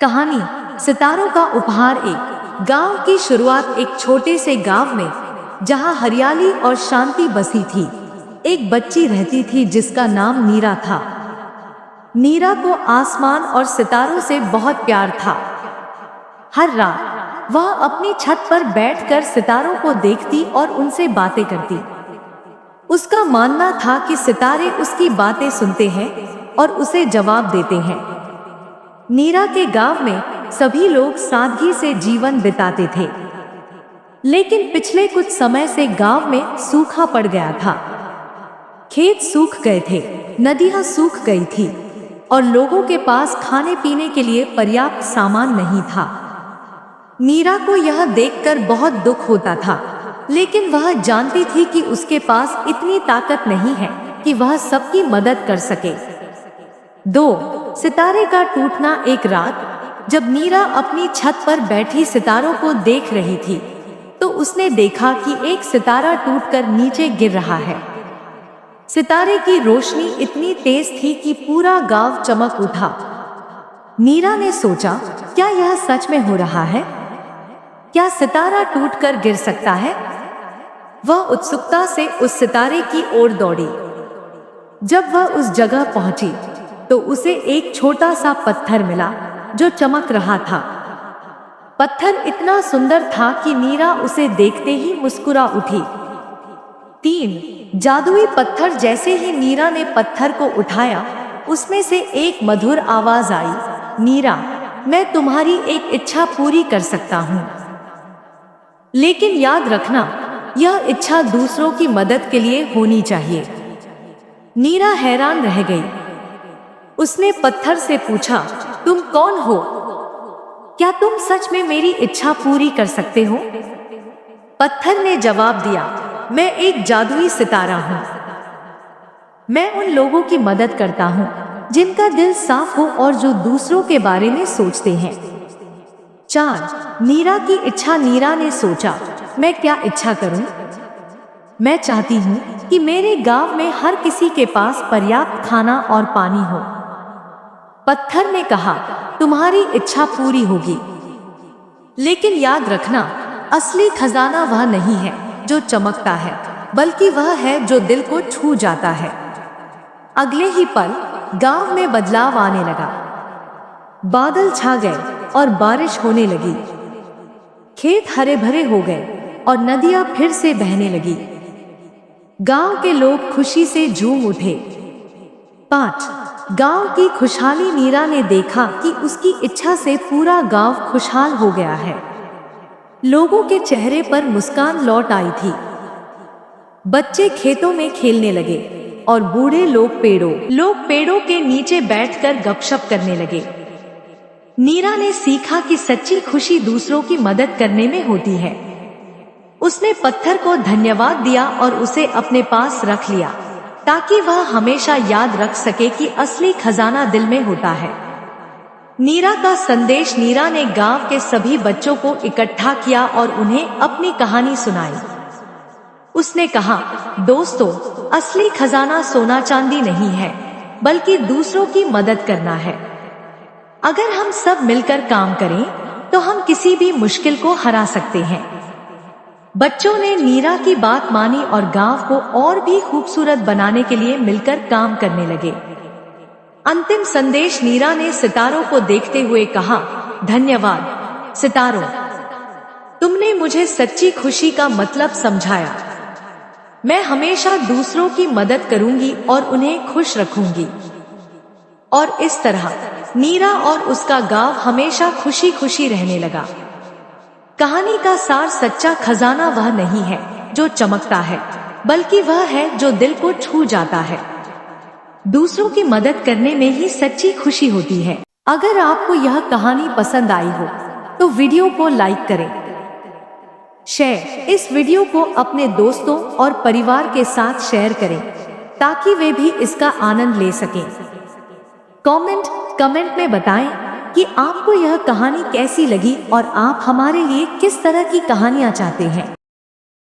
कहानी सितारों का उपहार। एक गांव की शुरुआत एक छोटे से गांव में, जहां हरियाली और शांति बसी थी। एक बच्ची रहती थी जिसका नाम नीरा था। नीरा को आसमान और सितारों से बहुत प्यार था। हर रात वह अपनी छत पर बैठकर सितारों को देखती और उनसे बातें करती। उसका मानना था कि सितारे उसकी बातें सुनते हैं और उसे जवाब देते हैं। नीरा के गांव में सभी लोग सादगी से जीवन बिताते थे, लेकिन पिछले कुछ समय से गांव में सूखा पड़ गया था। खेत सूख गए थे, नदियां सूख गई थी और लोगों के पास खाने पीने के लिए पर्याप्त सामान नहीं था। नीरा को यह देखकर बहुत दुख होता था, लेकिन वह जानती थी कि उसके पास इतनी ताकत नहीं है कि वह सबकी मदद कर सके। 2 सितारे का टूटना। एक रात जब नीरा अपनी छत पर बैठी सितारों को देख रही थी, तो उसने देखा कि एक सितारा टूटकर नीचे गिर रहा है। सितारे की रोशनी इतनी तेज थी कि पूरा गांव चमक उठा। नीरा ने सोचा, क्या यह सच में हो रहा है? क्या सितारा टूटकर गिर सकता है? वह उत्सुकता से उस सितारे की ओर दौड़ी। जब वह उस जगह पहुंची तो उसे एक छोटा सा पत्थर मिला जो चमक रहा था। पत्थर इतना सुंदर था कि नीरा उसे देखते ही मुस्कुरा उठी। 3 जादुई पत्थर। जैसे ही नीरा ने पत्थर को उठाया, उसमें से एक मधुर आवाज आई, नीरा, मैं तुम्हारी एक इच्छा पूरी कर सकता हूँ, लेकिन याद रखना, यह इच्छा दूसरों की मदद के लिए होनी चाहिए। नीरा हैरान रह गई। उसने पत्थर से पूछा, तुम कौन हो? क्या तुम सच में मेरी इच्छा पूरी कर सकते हो? पत्थर ने जवाब दिया, मैं एक जादुई सितारा हूं। मैं उन लोगों की मदद करता हूं जिनका दिल साफ हो और जो दूसरों के बारे में सोचते हैं। 4 नीरा की इच्छा। नीरा ने सोचा, मैं क्या इच्छा करूं? मैं चाहती हूं कि मेरे गांव में हर किसी के पास पर्याप्त खाना और पानी हो। पत्थर ने कहा, तुम्हारी इच्छा पूरी होगी, लेकिन याद रखना, असली खजाना वह नहीं है जो चमकता है, बल्कि वह है जो दिल को छू जाता है। अगले ही पल गांव में बदलाव आने लगा। बादल छा गए और बारिश होने लगी। खेत हरे भरे हो गए और नदियां फिर से बहने लगी। गांव के लोग खुशी से झूम उठे। 5 गांव की खुशहाली। नीरा ने देखा कि उसकी इच्छा से पूरा गांव खुशहाल हो गया है। लोगों के चेहरे पर मुस्कान लौट आई थी। बच्चे खेतों में खेलने लगे और बूढ़े लोग पेड़ों के नीचे बैठकर गपशप करने लगे। नीरा ने सीखा कि सच्ची खुशी दूसरों की मदद करने में होती है। उसने पत्थर को धन्यवाद दिया और उसे अपने पास रख लिया, ताकि वह हमेशा याद रख सके कि असली खजाना दिल में होता है। नीरा का संदेश। नीरा ने गांव के सभी बच्चों को इकट्ठा किया और उन्हें अपनी कहानी सुनाई। उसने कहा, दोस्तों, असली खजाना सोना चांदी नहीं है, बल्कि दूसरों की मदद करना है। अगर हम सब मिलकर काम करें तो हम किसी भी मुश्किल को हरा सकते हैं। बच्चों ने नीरा की बात मानी और गांव को और भी खूबसूरत बनाने के लिए मिलकर काम करने लगे। अंतिम संदेश। नीरा ने सितारों को देखते हुए कहा, धन्यवाद सितारों, तुमने मुझे सच्ची खुशी का मतलब समझाया। मैं हमेशा दूसरों की मदद करूंगी और उन्हें खुश रखूंगी। और इस तरह नीरा और उसका गांव हमेशा खुशी खुशी रहने लगा। कहानी का सार। सच्चा खजाना वह नहीं है जो चमकता है, बल्कि वह है जो दिल को छू जाता है। दूसरों की मदद करने में ही सच्ची खुशी होती है। अगर आपको यह कहानी पसंद आई हो तो वीडियो को लाइक करें, इस वीडियो को अपने दोस्तों और परिवार के साथ शेयर करें, ताकि वे भी इसका आनंद ले सकें। कमेंट में बताएं कि आपको यह कहानी कैसी लगी और आप हमारे लिए किस तरह की कहानियां चाहते हैं।